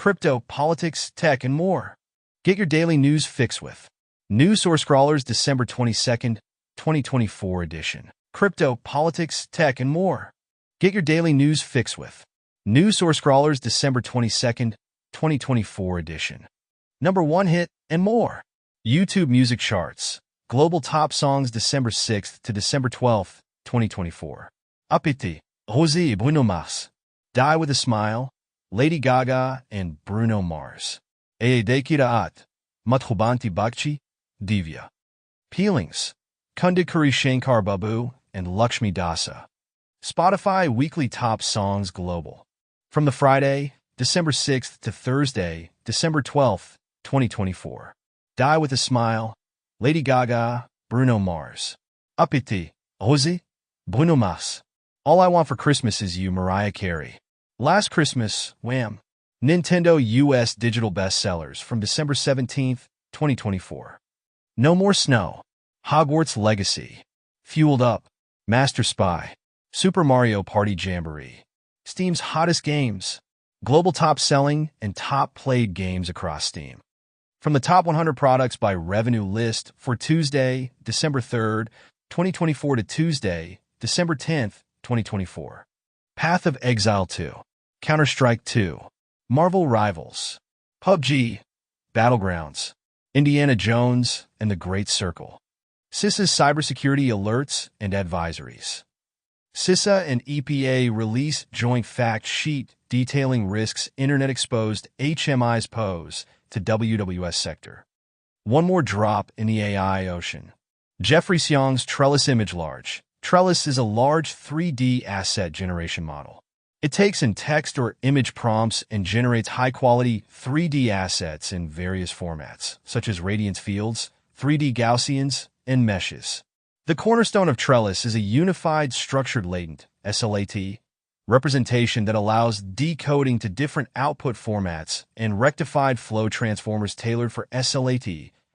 crypto, politics, tech, and more. Get your daily news fix with News Source Scrawlers December 22nd, 2024 edition. Crypto, politics, tech, and more. Get your daily news fix with News Source Scrawlers December 22nd, 2024 edition. Number 1 hit and more. YouTube music charts. Global top songs December 6th to December 12th, 2024. Apiti, Jose y Bruno Mars. Die with a Smile, Lady Gaga and Bruno Mars. Dekira at Mathubanti Bakchi, Divya. Peelings, Kundakuri Shankar Babu and Lakshmi Dasa. Spotify Weekly Top Songs Global. From the Friday, December 6th to Thursday, December 12th, 2024. Die with a Smile, Lady Gaga, Bruno Mars. Apiti, Jose, Bruno Mars. All I Want for Christmas Is You, Mariah Carey. Last Christmas, Wham! Nintendo US Digital Bestsellers from December 17th, 2024. No More Snow. Hogwarts Legacy. Fueled Up. Master Spy. Super Mario Party Jamboree. Steam's hottest games. Global top selling and top played games across Steam. From the top 100 products by revenue list for Tuesday, December 3rd, 2024 to Tuesday, December 10th, 2024. Path of Exile 2. Counter-Strike 2. Marvel Rivals. PUBG. Battlegrounds. Indiana Jones and the Great Circle. CISA's cybersecurity alerts and advisories. CISA and EPA release joint fact sheet detailing risks internet-exposed HMIs pose to WWS sector. One more drop in the AI ocean. Jeffrey Seong's Trellis Image Large. Trellis is a large 3D asset generation model. It takes in text or image prompts and generates high-quality 3D assets in various formats, such as radiance fields, 3D Gaussians, and meshes. The cornerstone of Trellis is a unified structured latent (SLAT) representation that allows decoding to different output formats and rectified flow transformers tailored for SLAT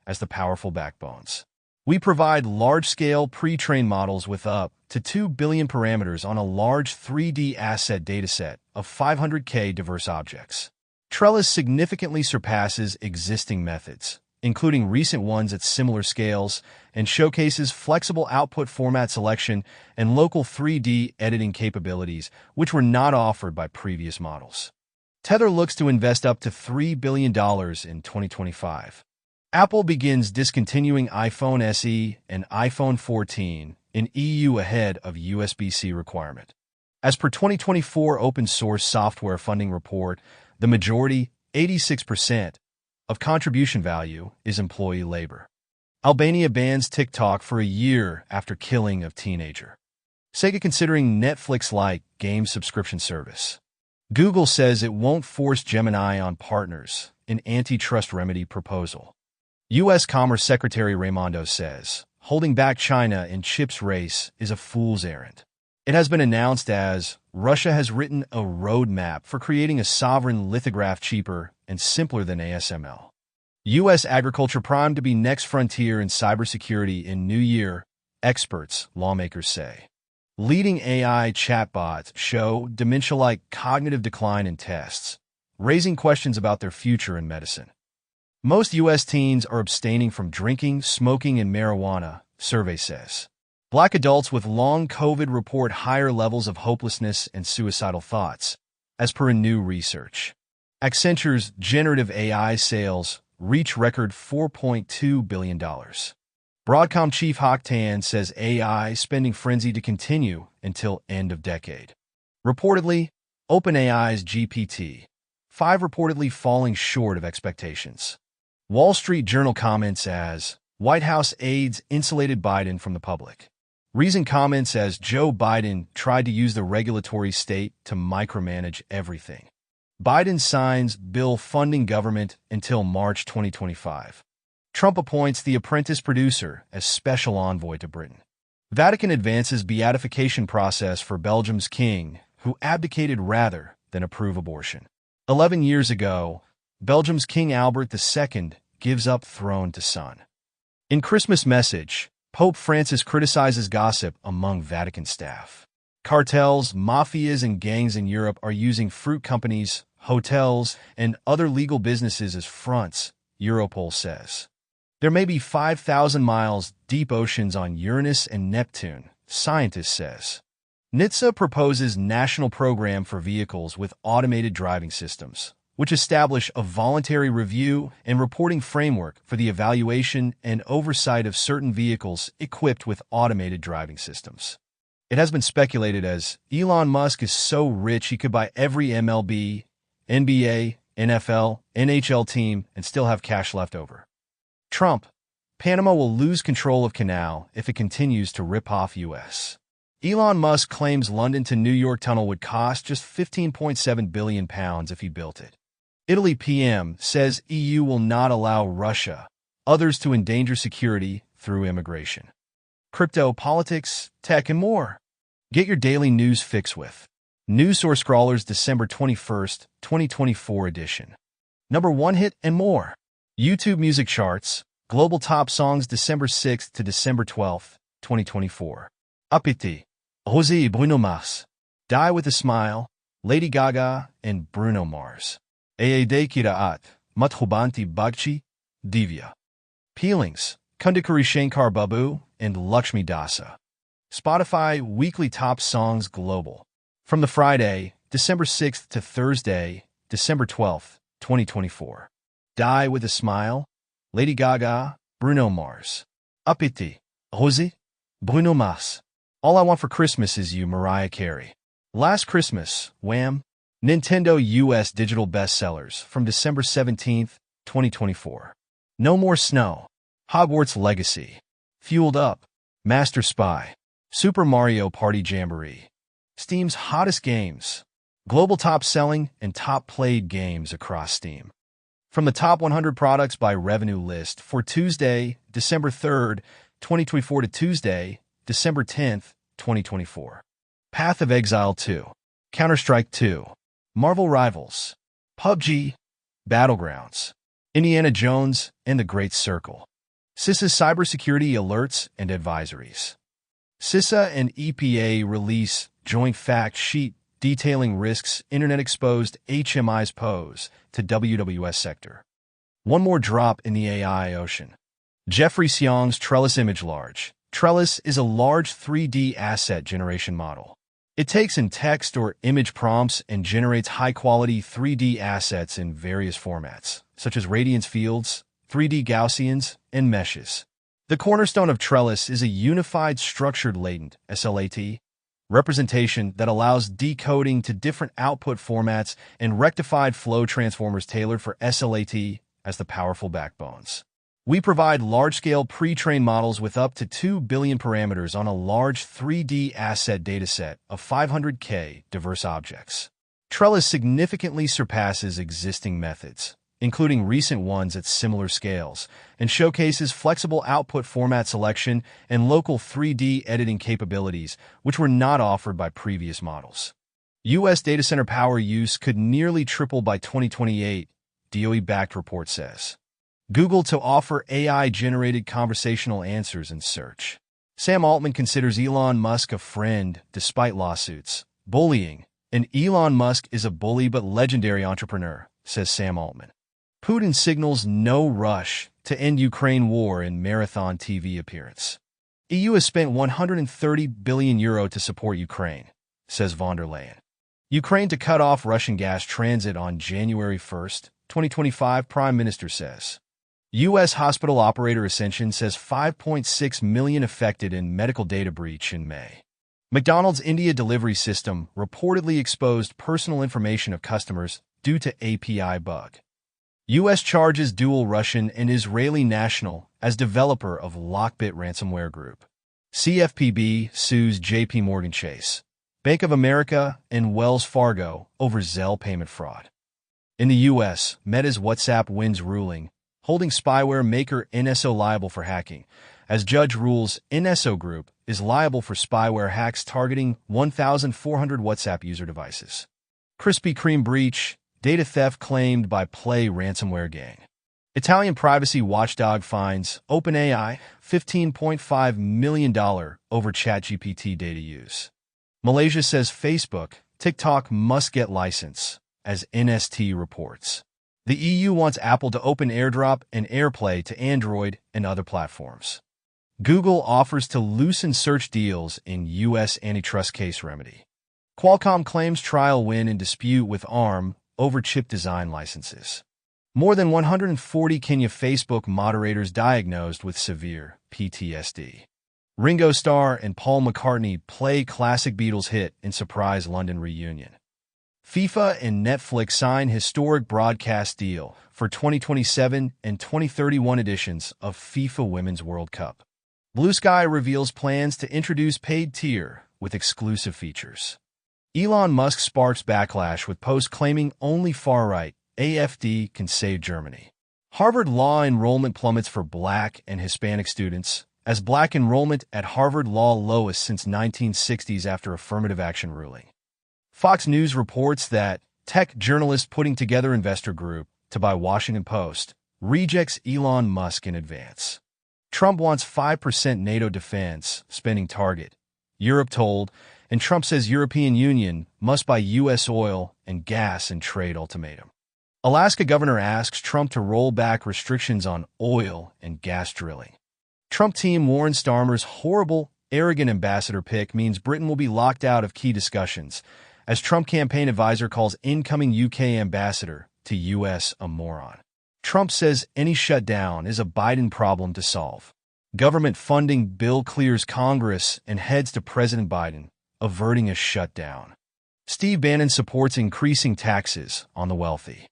as the powerful backbones. We provide large-scale pre-trained models with up to 2 billion parameters on a large 3D asset dataset of 500K diverse objects. Trellis significantly surpasses existing methods, including recent ones at similar scales, and showcases flexible output format selection and local 3D editing capabilities, which were not offered by previous models. Tether looks to invest up to $3 billion in 2025. Apple begins discontinuing iPhone SE and iPhone 14 in EU ahead of USB-C requirement. As per 2024 Open Source Software Funding Report, the majority, 86%, of contribution value is employee labor. Albania bans TikTok for a year after killing of teenager. Sega considering Netflix-like game subscription service. Google says it won't force Gemini on partners in antitrust remedy proposal. U.S. Commerce Secretary Raimondo says, holding back China in chips race is a fool's errand. It has been announced as Russia has written a roadmap for creating a sovereign lithograph cheaper and simpler than ASML. U.S. agriculture primed to be next frontier in cybersecurity in new year, experts, lawmakers say. Leading AI chatbots show dementia-like cognitive decline in tests, raising questions about their future in medicine. Most U.S. teens are abstaining from drinking, smoking, and marijuana, survey says. Black adults with long COVID report higher levels of hopelessness and suicidal thoughts, as per a new research. Accenture's generative AI sales reach record $4.2 billion. Broadcom chief Hock Tan says AI spending frenzy to continue until end of decade. Reportedly, OpenAI's GPT-5 reportedly falling short of expectations. Wall Street Journal comments as White House aides insulated Biden from the public. Reason comments as Joe Biden tried to use the regulatory state to micromanage everything. Biden signs bill funding government until March 2025. Trump appoints The Apprentice producer as special envoy to Britain. Vatican advances beatification process for Belgium's king, who abdicated rather than approve abortion. 11 years ago, Belgium's King Albert II gives up throne to son. In Christmas message, Pope Francis criticizes gossip among Vatican staff. Cartels, mafias, and gangs in Europe are using fruit companies, hotels, and other legal businesses as fronts, Europol says. There may be 5,000 miles deep oceans on Uranus and Neptune, scientists says. NHTSA proposes national program for vehicles with automated driving systems, which establish a voluntary review and reporting framework for the evaluation and oversight of certain vehicles equipped with automated driving systems. It has been speculated as Elon Musk is so rich he could buy every MLB, NBA, NFL, NHL team and still have cash left over. Trump. Panama will lose control of canal if it continues to rip off U.S. Elon Musk claims London to New York tunnel would cost just £15.7 billion if he built it. Italy PM says EU will not allow Russia, others to endanger security through immigration. Crypto, politics, tech, and more. Get your daily news fix with News Source Scrawlers December 21st, 2024 edition. Number 1 hit and more. YouTube music charts, global top songs December 6th to December 12th, 2024. Appétit. Jose Bruno Mars. Die with a Smile, Lady Gaga, and Bruno Mars. Aade Kiraat, Mathubanti Bagchi, Divya. Peelings, Kundakuri Shankar Babu, and Lakshmi Dasa. Spotify Weekly Top Songs Global. From the Friday, December 6th to Thursday, December 12th, 2024. Die with a Smile, Lady Gaga, Bruno Mars. Appétit. Jose Bruno Mars. All I Want for Christmas Is You, Mariah Carey. Last Christmas, Wham! Nintendo US Digital Bestsellers from December 17th, 2024. No More Snow. Hogwarts Legacy. Fueled Up. Master Spy. Super Mario Party Jamboree. Steam's hottest games. Global top selling and top played games across Steam. From the top 100 products by revenue list for Tuesday, December 3rd, 2024 to Tuesday, December 10th, 2024. Path of Exile 2. Counter-Strike 2. Marvel Rivals. PUBG. Battlegrounds. Indiana Jones and the Great Circle. CISA's cybersecurity alerts and advisories. CISA and EPA release joint fact sheet detailing risks internet-exposed HMIs pose to WWS sector. One more drop in the AI ocean. Jeffrey Seong's Trellis Image Large. Trellis is a large 3D asset generation model. It takes in text or image prompts and generates high-quality 3D assets in various formats, such as radiance fields, 3D Gaussians, and meshes. The cornerstone of Trellis is a unified structured latent SLAT representation that allows decoding to different output formats and rectified flow transformers tailored for SLAT as the powerful backbones. We provide large-scale pre-trained models with up to 2 billion parameters on a large 3D asset dataset of 500K diverse objects. Trellis significantly surpasses existing methods, including recent ones at similar scales, and showcases flexible output format selection and local 3D editing capabilities, which were not offered by previous models. U.S. data center power use could nearly triple by 2028, DOE-backed report says. Google to offer AI-generated conversational answers in search. Sam Altman considers Elon Musk a friend despite lawsuits. Bullying. And Elon Musk is a bully but legendary entrepreneur, says Sam Altman. Putin signals no rush to end Ukraine war in marathon TV appearance. EU has spent €130 billion to support Ukraine, says von der Leyen. Ukraine to cut off Russian gas transit on January 1st, 2025, Prime Minister says. U.S. hospital operator Ascension says 5.6 million affected in medical data breach in May. McDonald's India delivery system reportedly exposed personal information of customers due to API bug. U.S. charges dual Russian and Israeli national as developer of Lockbit ransomware group. CFPB sues JP Morgan Chase, Bank of America, and Wells Fargo over Zelle payment fraud. In the U.S., Meta's WhatsApp wins ruling, holding spyware maker NSO liable for hacking, as judge rules NSO Group is liable for spyware hacks targeting 1,400 WhatsApp user devices. Krispy Kreme breach, data theft claimed by Play ransomware gang. Italian privacy watchdog fines OpenAI $15.5 million over ChatGPT data use. Malaysia says Facebook, TikTok must get license, as NST reports. The EU wants Apple to open AirDrop and AirPlay to Android and other platforms. Google offers to loosen search deals in U.S. antitrust case remedy. Qualcomm claims trial win in dispute with ARM over chip design licenses. More than 140 Kenya Facebook moderators diagnosed with severe PTSD. Ringo Starr and Paul McCartney play classic Beatles hit in surprise London reunion. FIFA and Netflix sign historic broadcast deal for 2027 and 2031 editions of FIFA Women's World Cup. Blue Sky reveals plans to introduce paid tier with exclusive features. Elon Musk sparks backlash with posts claiming only far-right AfD can save Germany. Harvard Law enrollment plummets for Black and Hispanic students, as Black enrollment at Harvard Law lowest since 1960s after affirmative action ruling. Fox News reports that tech journalist putting together investor group to buy Washington Post rejects Elon Musk in advance. Trump wants 5% NATO defense spending target, Europe told, and Trump says European Union must buy U.S. oil and gas and trade ultimatum. Alaska governor asks Trump to roll back restrictions on oil and gas drilling. Trump team warns Starmer's horrible, arrogant ambassador pick means Britain will be locked out of key discussions, as Trump campaign advisor calls incoming UK ambassador to U.S. a moron. Trump says any shutdown is a Biden problem to solve. Government funding bill clears Congress and heads to President Biden, averting a shutdown. Steve Bannon supports increasing taxes on the wealthy.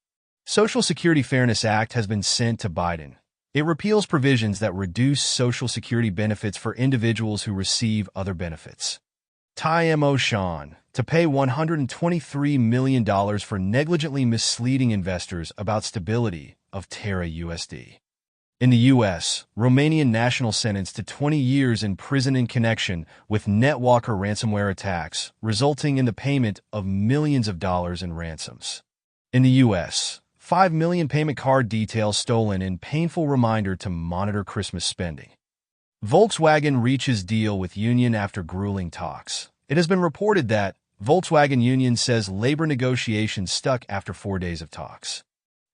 Social Security Fairness Act has been sent to Biden. It repeals provisions that reduce Social Security benefits for individuals who receive other benefits. Ty Mo Sean to pay $123 million for negligently misleading investors about stability of Terra USD. In the U.S., Romanian national sentenced to 20 years in prison in connection with NetWalker ransomware attacks, resulting in the payment of millions of dollars in ransoms. In the U.S., 5 million payment card details stolen in painful reminder to monitor Christmas spending. Volkswagen reaches deal with union after grueling talks. It has been reported that Volkswagen union says labor negotiations stuck after 4 days of talks.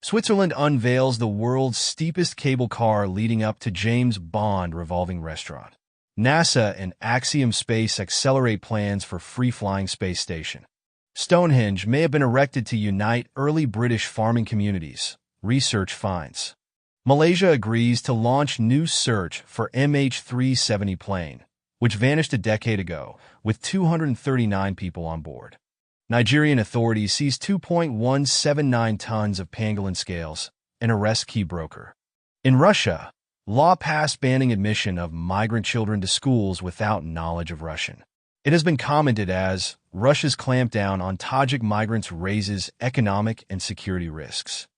Switzerland unveils the world's steepest cable car leading up to James Bond revolving restaurant. NASA and Axiom Space accelerate plans for free-flying space station. Stonehenge may have been erected to unite early British farming communities, research finds. Malaysia agrees to launch new search for MH370 plane, which vanished a decade ago, with 239 people on board. Nigerian authorities seize 2.179 tons of pangolin scales and arrest key broker. In Russia, law passed banning admission of migrant children to schools without knowledge of Russian. It has been commented as Russia's clampdown on Tajik migrants raises economic and security risks.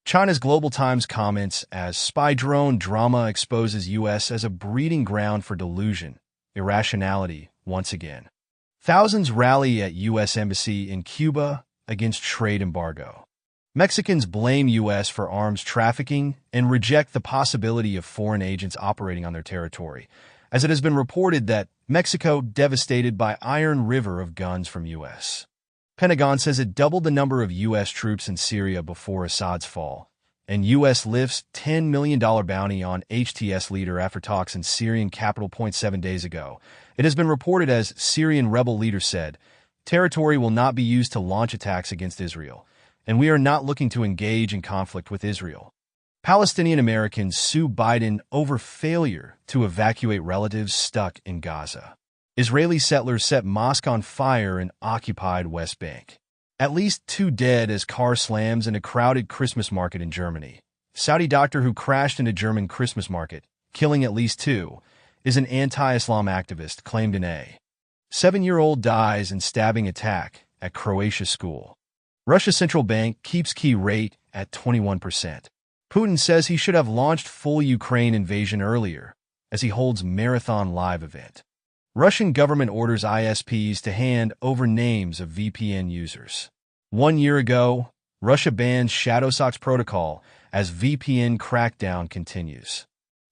China's Global Times comments as spy drone drama exposes U.S. as a breeding ground for delusion, irrationality once again. Thousands rally at U.S. Embassy in Cuba against trade embargo. Mexicans blame U.S. for arms trafficking and reject the possibility of foreign agents operating on their territory, as it has been reported that Mexico devastated by iron river of guns from U.S. Pentagon says it doubled the number of U.S. troops in Syria before Assad's fall, and U.S. lifts $10 million bounty on HTS leader after talks in Syrian capital 7 days ago. It has been reported as Syrian rebel leader said, territory will not be used to launch attacks against Israel, and we are not looking to engage in conflict with Israel. Palestinian Americans sue Biden over failure to evacuate relatives stuck in Gaza. Israeli settlers set mosque on fire in occupied West Bank. At least 2 dead as car slams in a crowded Christmas market in Germany. Saudi doctor who crashed in a German Christmas market, killing at least 2, is an anti-Islam activist, claimed in a 7-year-old dies in stabbing attack at Croatia school. Russia's central bank keeps key rate at 21%. Putin says he should have launched full Ukraine invasion earlier, as he holds marathon live event. Russian government orders ISPs to hand over names of VPN users. 1 year ago, Russia bans ShadowSock's protocol as VPN crackdown continues.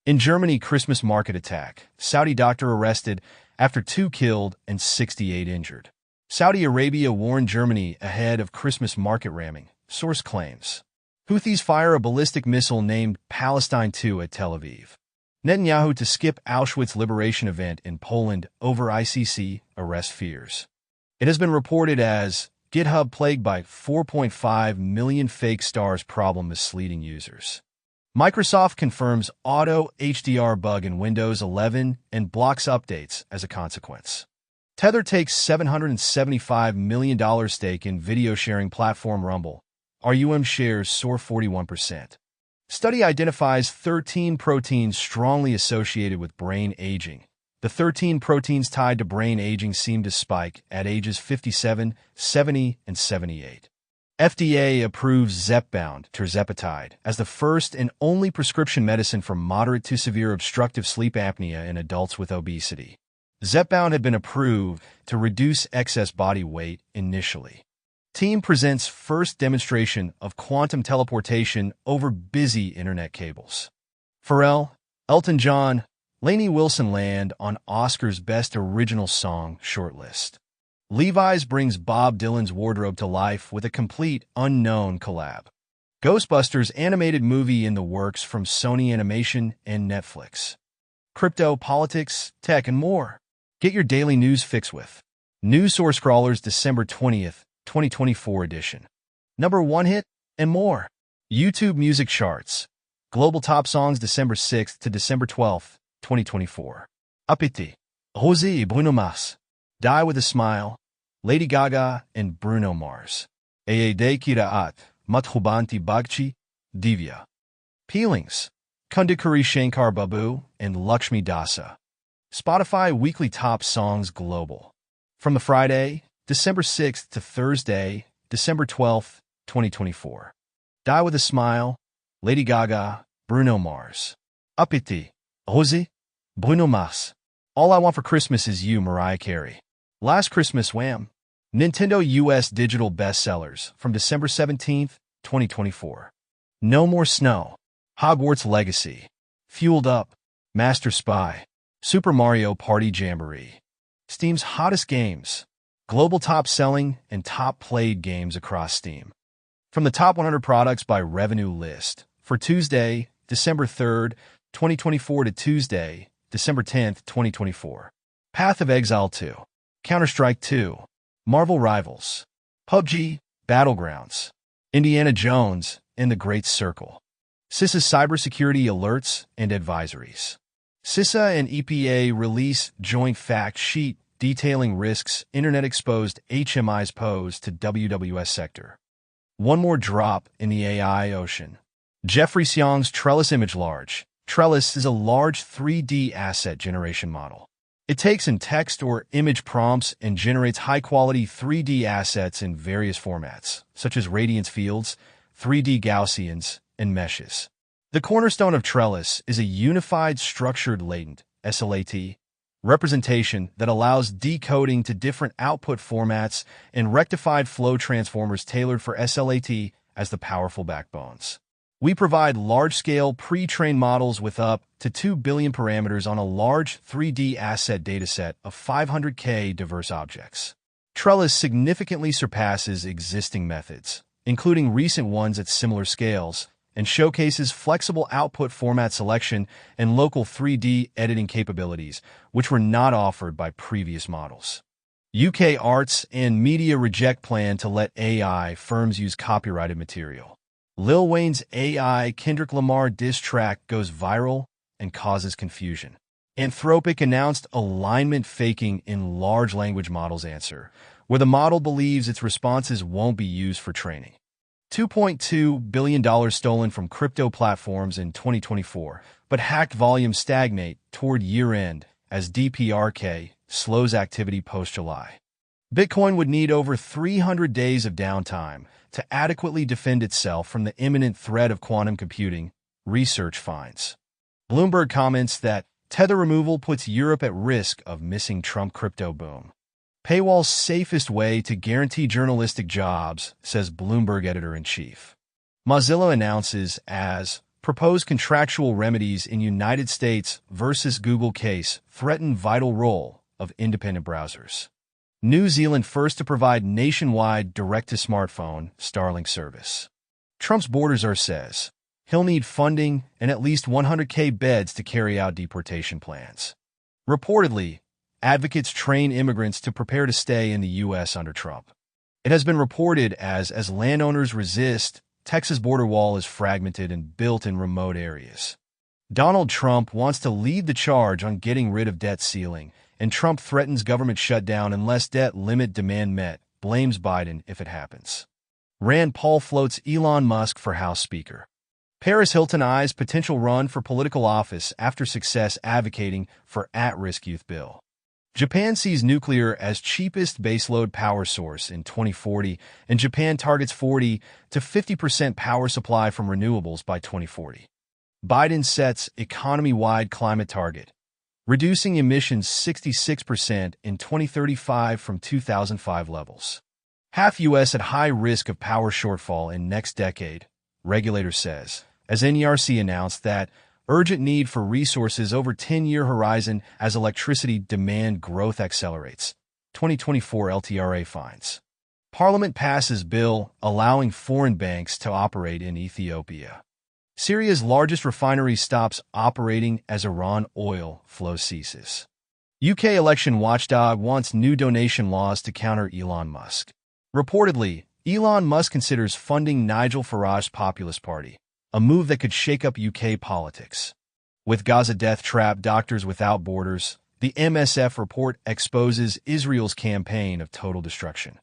In Germany, Christmas market attack. Saudi doctor arrested after 2 killed and 68 injured. Saudi Arabia warned Germany ahead of Christmas market ramming, source claims. Houthis fire a ballistic missile named Palestine 2 at Tel Aviv. Netanyahu to skip Auschwitz liberation event in Poland over ICC arrest fears. It has been reported as GitHub plagued by 4.5 million fake stars problem misleading users. Microsoft confirms auto HDR bug in Windows 11 and blocks updates as a consequence. Tether takes $775 million stake in video sharing platform Rumble. RUM shares soar 41%. Study identifies 13 proteins strongly associated with brain aging. The 13 proteins tied to brain aging seem to spike at ages 57, 70, and 78. FDA approves Zepbound, tirzepatide, as the first and only prescription medicine for moderate to severe obstructive sleep apnea in adults with obesity. Zepbound had been approved to reduce excess body weight initially. Team presents first demonstration of quantum teleportation over busy internet cables. Pharrell, Elton John, Lainey Wilson land on Oscar's Best Original Song shortlist. Levi's brings Bob Dylan's wardrobe to life with a complete unknown collab. Ghostbusters animated movie in the works from Sony Animation and Netflix. Crypto, politics, tech, and more. Get your daily news fix with News Source Crawlers December 20th, 2024 edition. Number 1 hit and more. YouTube Music Charts. Global Top Songs December 6th to December 12th, 2024. Appetit. Rosé et Bruno Mars. Die with a Smile. Lady Gaga and Bruno Mars. Aede Kiraat. Mathubanti Bagchi. Divya. Peelings. Kundakuri Shankar Babu and Lakshmi Dasa. Spotify Weekly Top Songs Global. From the Friday, December 6th to Thursday, December 12th, 2024. Die with a Smile. Lady Gaga. Bruno Mars. Appetit. Rosé. Bruno Mars. All I Want for Christmas Is You, Mariah Carey. Last Christmas, Wham! Nintendo US Digital Bestsellers from December 17th, 2024. No More Snow. Hogwarts Legacy. Fueled Up. Master Spy. Super Mario Party Jamboree. Steam's hottest games. Global top selling and top played games across Steam. From the top 100 products by revenue list for Tuesday, December 3rd, 2024 to Tuesday, December 10th, 2024. Path of Exile 2. Counter-Strike 2. Marvel Rivals. PUBG, Battlegrounds. Indiana Jones and the Great Circle. CISA's cybersecurity alerts and advisories. CISA and EPA release joint fact sheet detailing risks internet-exposed HMIs pose to WWS sector. One more drop in the AI ocean. Jeffrey Xiong's Trellis Image Large. Trellis is a large 3D asset generation model. It takes in text or image prompts and generates high-quality 3D assets in various formats, such as radiance fields, 3D Gaussians, and meshes. The cornerstone of Trellis is a unified structured latent SLAT representation that allows decoding to different output formats and rectified flow transformers tailored for SLAT as the powerful backbones. We provide large-scale pre-trained models with up to 2 billion parameters on a large 3D asset dataset of 500K diverse objects. Trellis significantly surpasses existing methods, including recent ones at similar scales, and showcases flexible output format selection and local 3D editing capabilities, which were not offered by previous models. UK Arts and Media reject plan to let AI firms use copyrighted material. Lil Wayne's AI Kendrick Lamar diss track goes viral and causes confusion. Anthropic announced alignment faking in large language models answer, where the model believes its responses won't be used for training. $2.2 billion stolen from crypto platforms in 2024, but hacked volumes stagnate toward year-end as DPRK slows activity post-July. Bitcoin would need over 300 days of downtime to adequately defend itself from the imminent threat of quantum computing, research finds. Bloomberg comments that Tether removal puts Europe at risk of missing Trump crypto boom. Paywall's safest way to guarantee journalistic jobs, says Bloomberg editor-in-chief. Mozilla announces as proposed contractual remedies in United States versus Google case threaten vital role of independent browsers. New Zealand first to provide nationwide direct-to-smartphone Starlink service. Trump's border czar says he'll need funding and at least 100K beds to carry out deportation plans. Reportedly, advocates train immigrants to prepare to stay in the U.S. under Trump. It has been reported as landowners resist, Texas border wall is fragmented and built in remote areas. Donald Trump wants to lead the charge on getting rid of debt ceiling, and Trump threatens government shutdown unless debt limit demand met, blames Biden if it happens. Rand Paul floats Elon Musk for House Speaker. Paris Hilton eyes potential run for political office after success advocating for at-risk youth bill. Japan sees nuclear as cheapest baseload power source in 2040, and Japan targets 40 to 50% power supply from renewables by 2040. Biden sets economy-wide climate target, reducing emissions 66% in 2035 from 2005 levels. Half U.S. at high risk of power shortfall in next decade, regulator says, as NERC announced that urgent need for resources over 10-year horizon as electricity demand growth accelerates. 2024 LTRA finds. Parliament passes bill allowing foreign banks to operate in Ethiopia. Syria's largest refinery stops operating as Iran oil flow ceases. UK election watchdog wants new donation laws to counter Elon Musk. Reportedly, Elon Musk considers funding Nigel Farage's Populist Party, a move that could shake up UK politics. With Gaza death trap Doctors Without Borders, the MSF report exposes Israel's campaign of total destruction.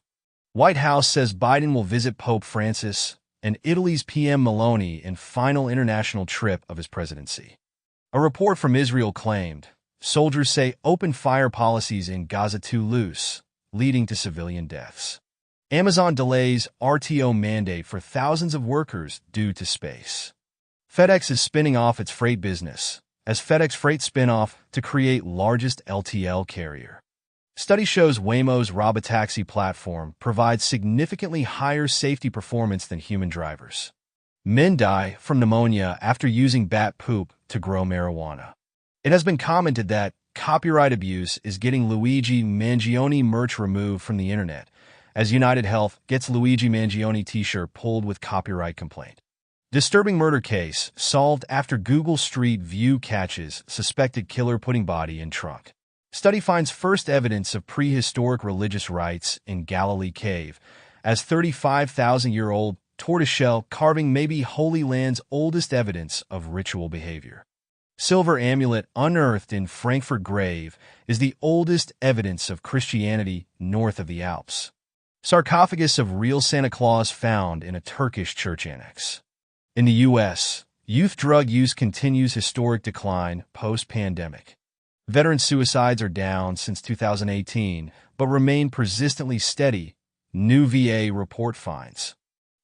White House says Biden will visit Pope Francis and Italy's PM Meloni in final international trip of his presidency. A report from Israel claimed, soldiers say open fire policies in Gaza too loose, leading to civilian deaths. Amazon delays RTO mandate for thousands of workers due to space. FedEx is spinning off its freight business, as FedEx Freight spin-off to create largest LTL carrier. Study shows Waymo's robotaxi platform provides significantly higher safety performance than human drivers. Men die from pneumonia after using bat poop to grow marijuana. It has been commented that copyright abuse is getting Luigi Mangione merch removed from the internet, as United Health gets Luigi Mangione t-shirt pulled with copyright complaint. Disturbing murder case solved after Google Street View catches suspected killer putting body in trunk. Study finds first evidence of prehistoric religious rites in Galilee Cave, as 35,000-year-old tortoiseshell carving may be Holy Land's oldest evidence of ritual behavior. Silver amulet unearthed in Frankfurt grave is the oldest evidence of Christianity north of the Alps. Sarcophagus of real Santa Claus found in a Turkish church annex. In the U.S., youth drug use continues historic decline post-pandemic. Veteran suicides are down since 2018, but remain persistently steady, new VA report finds.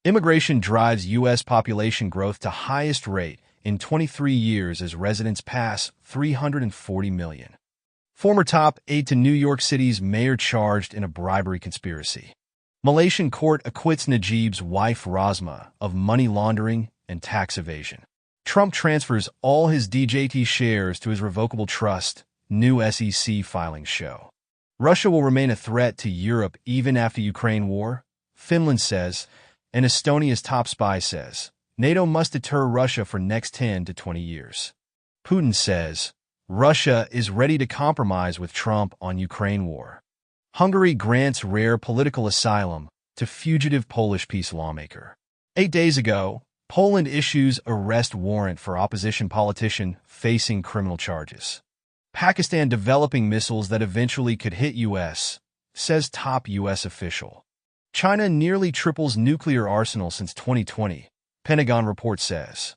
Immigration drives U.S. population growth to highest rate in 23 years as residents pass 340 million. Former top aide to New York City's mayor charged in a bribery conspiracy. Malaysian court acquits Najib's wife Rosma of money laundering and tax evasion. Trump transfers all his DJT shares to his revocable trust, new SEC filings show. Russia will remain a threat to Europe even after Ukraine war, Finland says, and Estonia's top spy says, NATO must deter Russia for next 10 to 20 years. Putin says, Russia is ready to compromise with Trump on Ukraine war. Hungary grants rare political asylum to fugitive Polish peace lawmaker. 8 days ago, Poland issues arrest warrant for opposition politician facing criminal charges. Pakistan developing missiles that eventually could hit U.S., says top U.S. official. China nearly triples nuclear arsenal since 2020, Pentagon report says.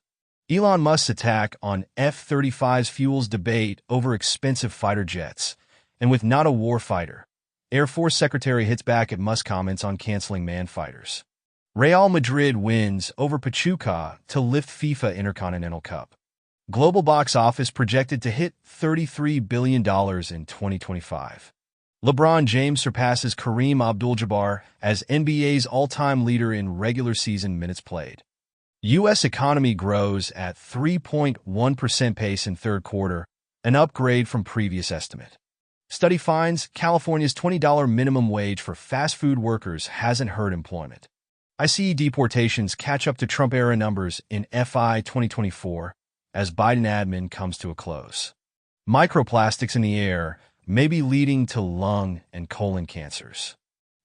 Elon Musk's attack on F-35's fuels debate over expensive fighter jets, and with not a war fighter, Air Force Secretary hits back at Musk comments on canceling manned fighters. Real Madrid wins over Pachuca to lift FIFA Intercontinental Cup. Global box office projected to hit $33 billion in 2025. LeBron James surpasses Kareem Abdul-Jabbar as NBA's all-time leader in regular season minutes played. U.S. economy grows at 3.1% pace in third quarter, an upgrade from previous estimate. Study finds California's $20 minimum wage for fast food workers hasn't hurt employment. ICE deportations catch up to Trump-era numbers in FY 2024 as Biden admin comes to a close. Microplastics in the air may be leading to lung and colon cancers.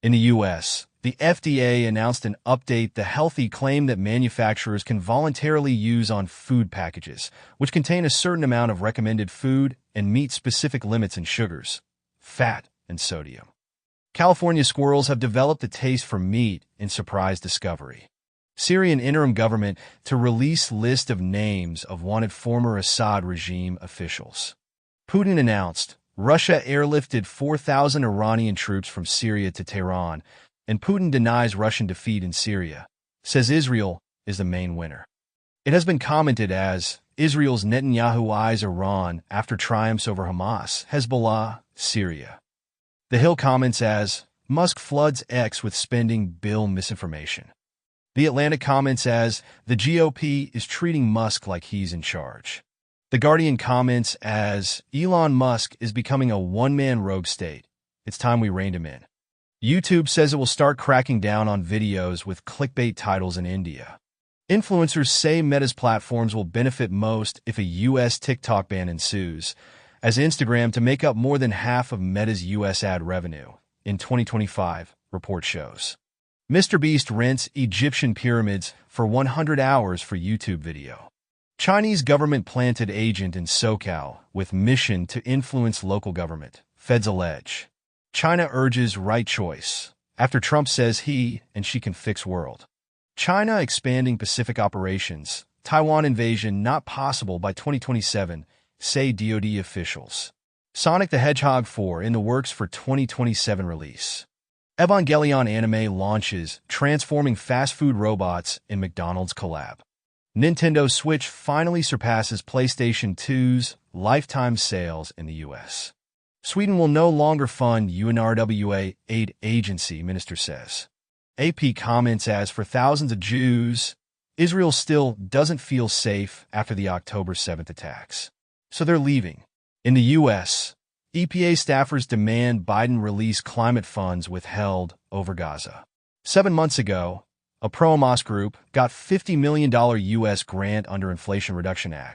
In the U.S., the FDA announced an update the healthy claim that manufacturers can voluntarily use on food packages, which contain a certain amount of recommended food and meet specific limits in sugars, fat, and sodium. California squirrels have developed a taste for meat in surprise discovery. Syrian interim government to release list of names of wanted former Assad regime officials. Putin announced Russia airlifted 4,000 Iranian troops from Syria to Tehran, and Putin denies Russian defeat in Syria, says Israel is the main winner. It has been commented as Israel's Netanyahu eyes Iran after triumphs over Hamas, Hezbollah, Syria. The Hill comments as Musk floods X with spending bill misinformation. The Atlantic comments as the GOP is treating Musk like he's in charge. The Guardian comments as Elon Musk is becoming a one-man rogue state. It's time we reined him in. YouTube says it will start cracking down on videos with clickbait titles in India. Influencers say Meta's platforms will benefit most if a U.S. TikTok ban ensues, as Instagram to make up more than half of Meta's U.S. ad revenue in 2025, report shows. MrBeast rents Egyptian pyramids for 100 hours for YouTube video. Chinese government-planted agent in SoCal with mission to influence local government, feds allege. China urges right choice after Trump says he and she can fix world. China expanding Pacific operations, Taiwan invasion not possible by 2027, say DoD officials. Sonic the Hedgehog 4 in the works for 2027 release. Evangelion anime launches, transforming fast food robots in McDonald's collab. Nintendo Switch finally surpasses PlayStation 2's lifetime sales in the U.S. Sweden will no longer fund UNRWA aid agency, minister says. AP comments as for thousands of Jews, Israel still doesn't feel safe after the October 7th attacks. So they're leaving. In the U.S., EPA staffers demand Biden release climate funds withheld over Gaza. 7 months ago, a pro-Hamas group got $50 million U.S. grant under Inflation Reduction Act.